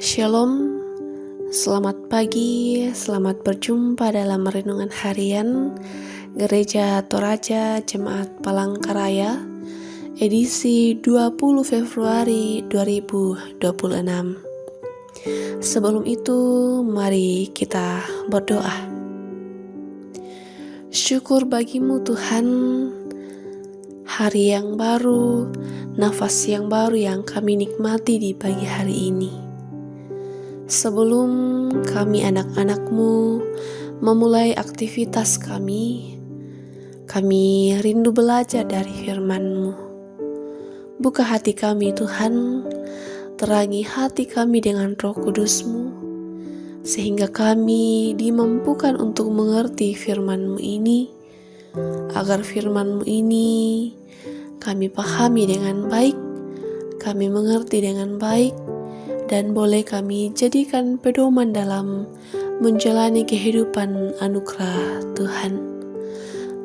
Shalom, selamat pagi, selamat berjumpa dalam renungan harian Gereja Toraja Jemaat Palangkaraya, edisi 20 Februari 2026. Sebelum itu, mari kita berdoa. Syukur bagimu Tuhan, hari yang baru, nafas yang baru yang kami nikmati di pagi hari ini. Sebelum kami anak-anak-Mu memulai aktivitas kami rindu belajar dari firman-Mu. Buka hati kami Tuhan, terangi hati kami dengan Roh Kudus-Mu, sehingga kami dimampukan untuk mengerti firman-Mu ini, agar firman-Mu ini kami pahami dengan baik, kami mengerti dengan baik, dan boleh kami jadikan pedoman dalam menjalani kehidupan anugerah Tuhan.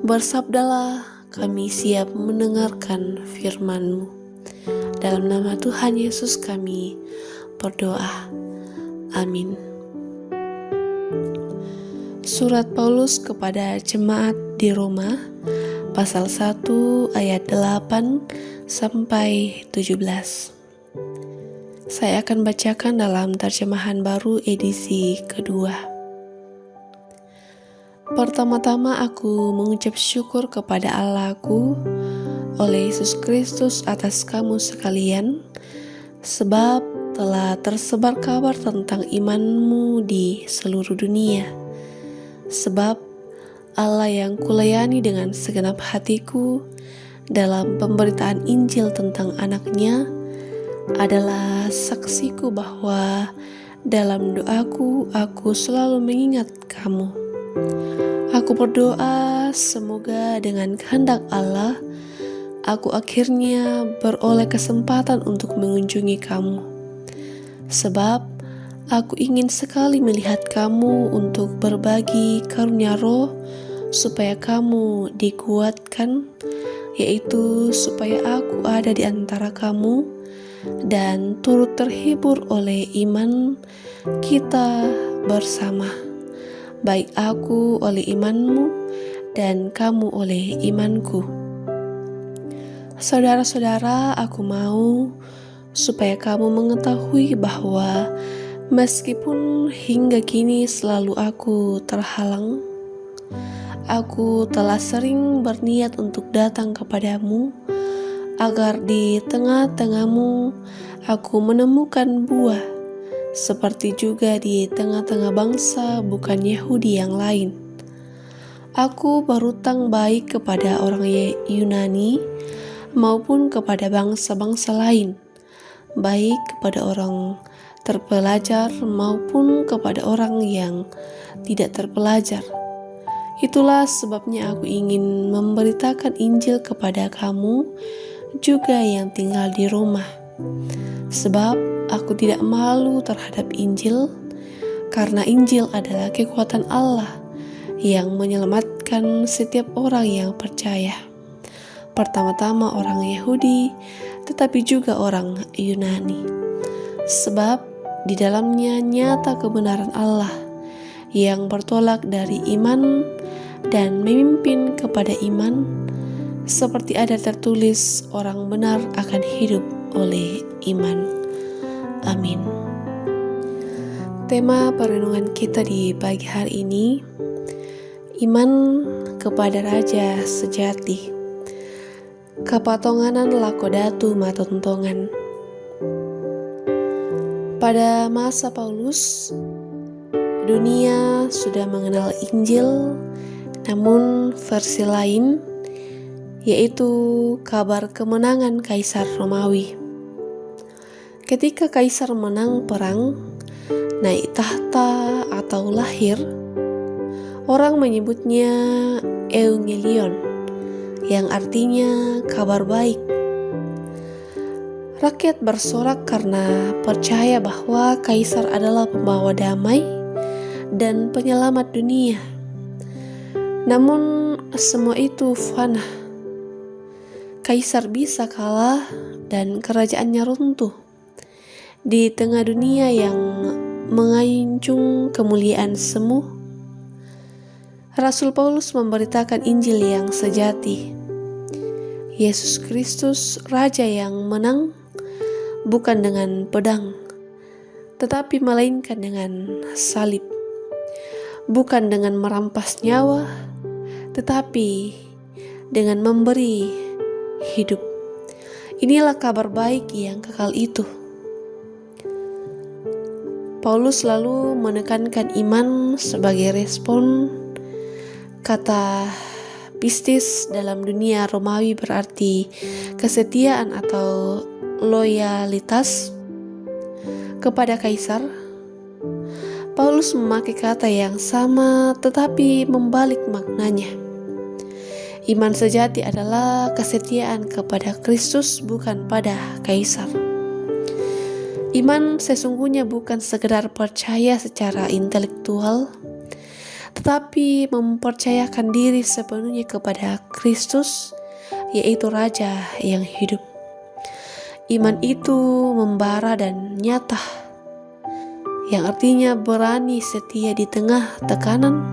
Bersabdalah, kami siap mendengarkan firman-Mu. Dalam nama Tuhan Yesus kami berdoa. Amin. Surat Paulus kepada jemaat di Roma, pasal 1 ayat 8 sampai 17. Saya akan bacakan dalam terjemahan baru edisi kedua. Pertama-tama aku mengucap syukur kepada Allahku oleh Yesus Kristus atas kamu sekalian, sebab telah tersebar kabar tentang imanmu di seluruh dunia. Sebab Allah yang kulayani dengan segenap hatiku dalam pemberitaan Injil tentang anaknya adalah saksiku bahwa dalam doaku aku selalu mengingat kamu. Aku berdoa semoga dengan kehendak Allah aku akhirnya beroleh kesempatan untuk mengunjungi kamu. Sebab aku ingin sekali melihat kamu untuk berbagi karunia Roh supaya kamu dikuatkan, yaitu supaya aku ada di antara kamu dan turut terhibur oleh iman kita bersama, baik aku oleh imanmu dan kamu oleh imanku. Saudara-saudara, aku mau supaya kamu mengetahui bahwa meskipun hingga kini selalu aku terhalang, aku telah sering berniat untuk datang kepadamu, agar di tengah-tengahmu aku menemukan buah, seperti juga di tengah-tengah bangsa bukan Yahudi yang lain. Aku berhutang baik kepada orang Yunani maupun kepada bangsa-bangsa lain, baik kepada orang terpelajar maupun kepada orang yang tidak terpelajar. Itulah sebabnya aku ingin memberitakan Injil kepada kamu juga yang tinggal di Roma. Sebab aku tidak malu terhadap Injil, karena Injil adalah kekuatan Allah yang menyelamatkan setiap orang yang percaya. Pertama-tama orang Yahudi, tetapi juga orang Yunani. Sebab di dalamnya nyata kebenaran Allah yang bertolak dari iman dan memimpin kepada iman, seperti ada tertulis, orang benar akan hidup oleh iman. Amin. Tema perenungan kita di pagi hari ini, iman kepada Raja sejati. Kapatonganan lakodatu matontongan. Pada masa Paulus, dunia sudah mengenal Injil, namun versi lain, yaitu kabar kemenangan Kaisar Romawi. Ketika Kaisar menang perang, naik tahta atau lahir, orang menyebutnya Evangelion, yang artinya kabar baik. Rakyat bersorak karena percaya bahwa Kaisar adalah pembawa damai dan penyelamat dunia. Namun semua itu fana. Kaisar bisa kalah dan kerajaannya runtuh. di tengah dunia yang mengancung kemuliaan semu, Rasul Paulus memberitakan Injil yang sejati. Yesus Kristus, Raja yang menang, bukan dengan pedang, tetapi melainkan dengan salib. Bukan dengan merampas nyawa, tetapi dengan memberi hidup. Inilah kabar baik yang kekal itu. Paulus lalu menekankan iman sebagai respon. Kata pistis dalam dunia Romawi berarti kesetiaan atau loyalitas kepada kaisar. Paulus memakai kata yang sama tetapi membalik maknanya. Iman sejati adalah kesetiaan kepada Kristus, bukan pada kaisar. Iman sesungguhnya bukan sekedar percaya secara intelektual, tetapi mempercayakan diri sepenuhnya kepada Kristus, yaitu Raja yang hidup. Iman itu membara dan nyata, yang artinya berani setia di tengah tekanan,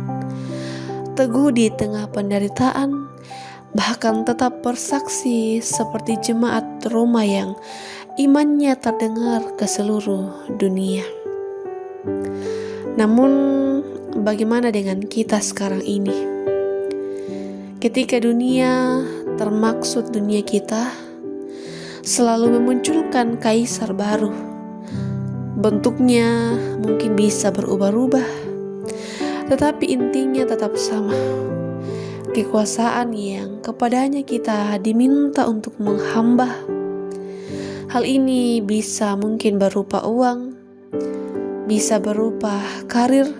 teguh di tengah penderitaan, bahkan tetap bersaksi seperti jemaat Roma yang imannya terdengar ke seluruh dunia. Namun, bagaimana dengan kita sekarang ini? Ketika dunia, termaksud dunia kita, selalu memunculkan kaisar baru. Bentuknya mungkin bisa berubah-ubah, tetapi intinya tetap sama. Kekuasaan yang kepadanya kita diminta untuk menghamba. Hal ini bisa mungkin berupa uang, bisa berupa karir,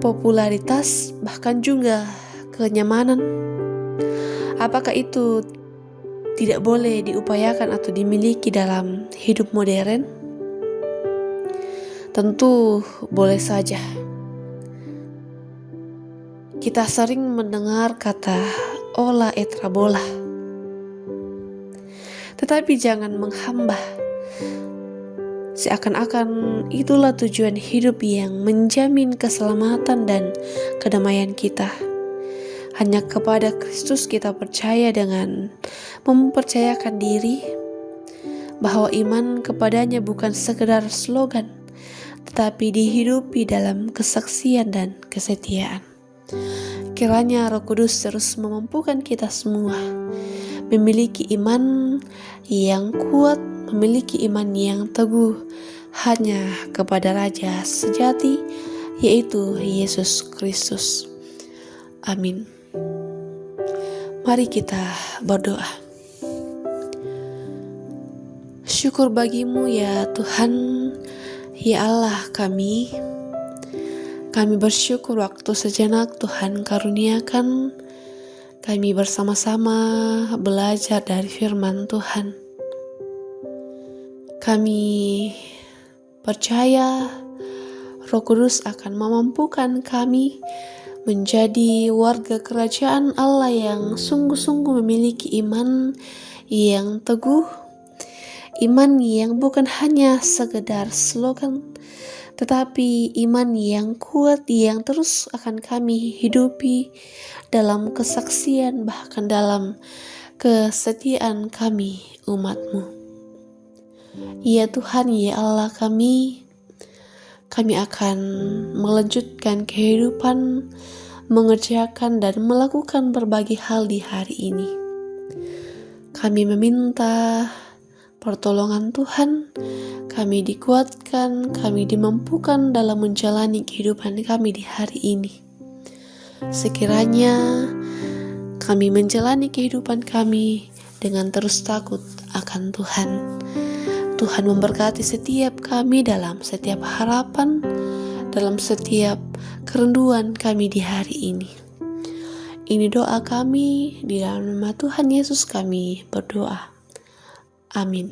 popularitas, bahkan juga kenyamanan. Apakah itu tidak boleh diupayakan atau dimiliki dalam hidup modern? Tentu boleh saja. Kita sering mendengar kata ola et rabola, tetapi jangan menghamba seakan-akan itulah tujuan hidup yang menjamin keselamatan dan kedamaian kita. Hanya kepada Kristus kita percaya dengan mempercayakan diri bahwa iman kepadanya bukan sekedar slogan, tetapi dihidupi dalam kesaksian dan kesetiaan. Kiranya Roh Kudus terus memampukan kita semua memiliki iman yang kuat, memiliki iman yang teguh hanya kepada Raja sejati, yaitu Yesus Kristus. Amin. Mari kita berdoa. Syukur bagimu ya Tuhan, ya Allah kami. Kami bersyukur waktu sejenak Tuhan karuniakan kami bersama-sama belajar dari firman Tuhan. Kami percaya Roh Kudus akan memampukan kami menjadi warga kerajaan Allah yang sungguh-sungguh memiliki iman yang teguh, iman yang bukan hanya sekedar slogan, tetapi iman yang kuat yang terus akan kami hidupi dalam kesaksian, bahkan dalam kesetiaan kami umat-Mu. Ya Tuhan, ya Allah kami akan melanjutkan kehidupan, mengerjakan dan melakukan berbagai hal di hari ini. Kami meminta pertolongan Tuhan, kami dikuatkan, kami dimampukan dalam menjalani kehidupan kami di hari ini. Sekiranya kami menjalani kehidupan kami dengan terus takut akan Tuhan. Tuhan memberkati setiap kami dalam setiap harapan, dalam setiap kerinduan kami di hari ini. Ini doa kami, di dalam nama Tuhan Yesus kami berdoa. Amin.